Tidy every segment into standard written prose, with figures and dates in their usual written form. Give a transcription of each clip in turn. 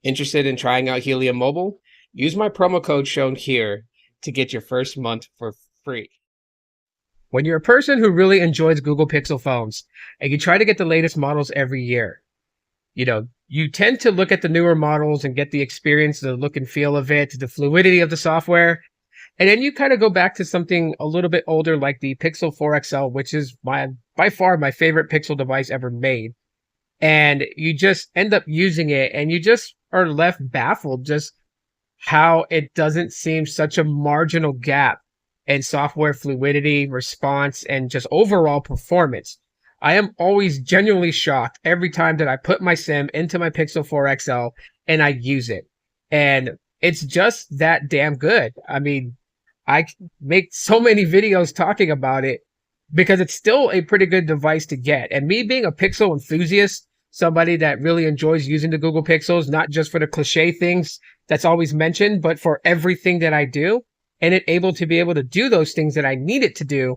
Interested in trying out Helium Mobile? Use my promo code shown here to get your first month for free. When you're a person who really enjoys Google Pixel phones and you try to get the latest models every year, you tend to look at the newer models and get the experience, the look and feel of it, the fluidity of the software. And then you kind of go back to something a little bit older like the Pixel 4 XL, which is by far my favorite Pixel device ever made. And you just end up using it and you just are left baffled just how it doesn't seem such a marginal gap in software fluidity, response, and just overall performance. I am always genuinely shocked every time that I put my SIM into my Pixel 4 XL and I use it. And it's just that damn good. I mean, I make so many videos talking about it because it's still a pretty good device to get. And me being a Pixel enthusiast, somebody that really enjoys using the Google Pixels, not just for the cliche things that's always mentioned, but for everything that I do, and it able to be able to do those things that I need it to do,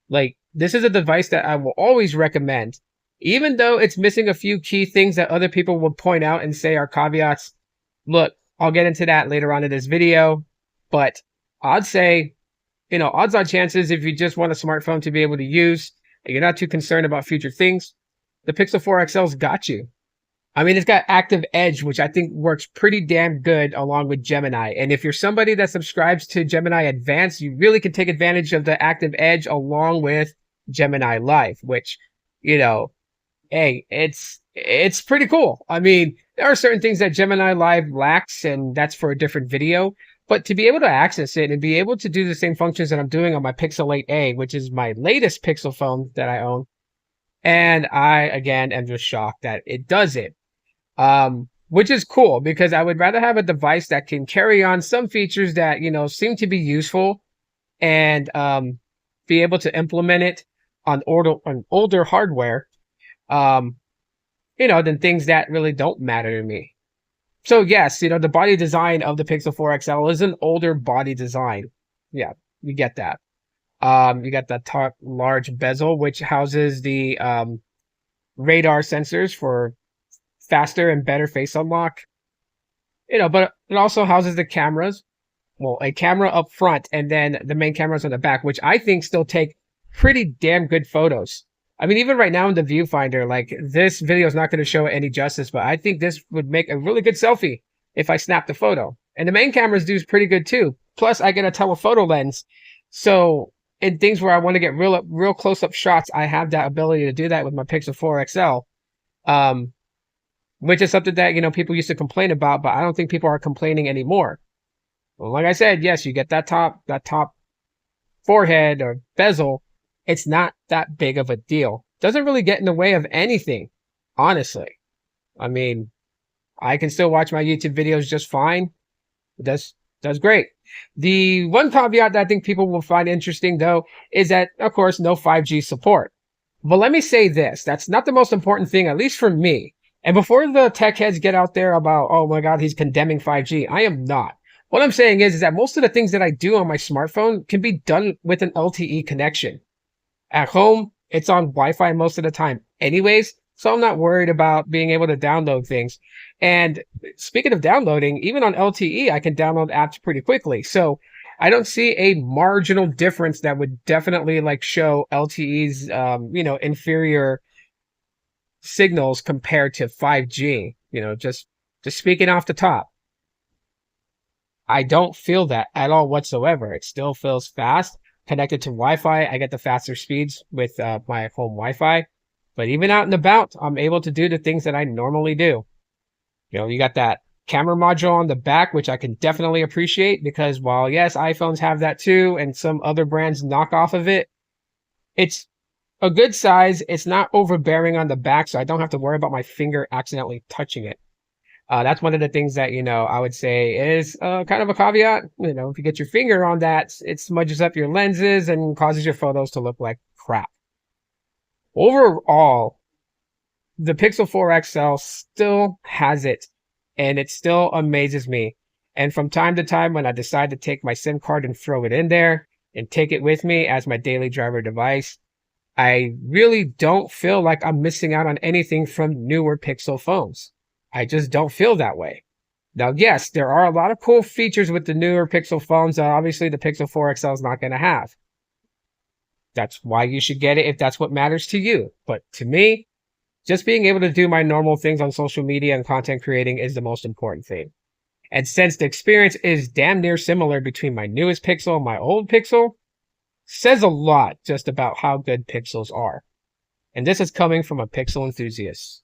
like, this is a device that I will always recommend, even though it's missing a few key things that other people will point out and say are caveats. Look, I'll get into that later on in this video, but I'd say, odds on chances, if you just want a smartphone to be able to use, and you're not too concerned about future things, the Pixel 4 XL's got you. I mean, it's got Active Edge, which I think works pretty damn good along with Gemini. And if you're somebody that subscribes to Gemini Advanced, you really can take advantage of the Active Edge along with Gemini Live, which, hey, it's pretty cool. I mean, there are certain things that Gemini Live lacks, and that's for a different video. But to be able to access it and be able to do the same functions that I'm doing on my Pixel 8a, which is my latest Pixel phone that I own, and I, again, am just shocked that it does it. Which is cool because I would rather have a device that can carry on some features that, seem to be useful and be able to implement it on older hardware, than things that really don't matter to me. So yes, the body design of the Pixel 4 XL is an older body design. Yeah, you get that. You got the top large bezel, which houses the radar sensors for faster and better face unlock. But it also houses the cameras. Well, a camera up front and then the main cameras on the back, which I think still take pretty damn good photos. I mean, even right now in the viewfinder, like, this video is not going to show it any justice, but I think this would make a really good selfie if I snapped a photo. And the main cameras do pretty good too. Plus, I get a telephoto lens. So in things where I want to get real close-up shots, I have that ability to do that with my Pixel 4 XL. Which is something that, people used to complain about, but I don't think people are complaining anymore. Well, like I said, yes, you get that top forehead or bezel. It's not that big of a deal. Doesn't really get in the way of anything, honestly. I mean, I can still watch my YouTube videos just fine. It does great. The one caveat that I think people will find interesting, though, is that, of course, no 5G support. But let me say this. That's not the most important thing, at least for me. And before the tech heads get out there about, oh my God, he's condemning 5G, I am not. What I'm saying is that most of the things that I do on my smartphone can be done with an LTE connection. At home, it's on Wi-Fi most of the time anyways, so I'm not worried about being able to download things. And speaking of downloading, even on LTE, I can download apps pretty quickly. So I don't see a marginal difference that would definitely show LTE's, inferior signals compared to 5G. Just speaking off the top, I don't feel that at all whatsoever. It still feels fast. Connected to Wi-Fi, I get the faster speeds with my home Wi-Fi. But even out and about, I'm able to do the things that I normally do. You got that camera module on the back, which I can definitely appreciate because while, yes, iPhones have that too, and some other brands knock off of it, it's a good size. It's not overbearing on the back, so I don't have to worry about my finger accidentally touching it. That's one of the things that, I would say is kind of a caveat. If you get your finger on that, it smudges up your lenses and causes your photos to look like crap. Overall, the Pixel 4 XL still has it, and it still amazes me. And from time to time, when I decide to take my SIM card and throw it in there and take it with me as my daily driver device, I really don't feel like I'm missing out on anything from newer Pixel phones. I just don't feel that way. Now, yes, there are a lot of cool features with the newer Pixel phones that obviously the Pixel 4 XL is not going to have. That's why you should get it if that's what matters to you. But to me, just being able to do my normal things on social media and content creating is the most important thing. And since the experience is damn near similar between my newest Pixel and my old Pixel, says a lot just about how good Pixels are. And this is coming from a Pixel enthusiast.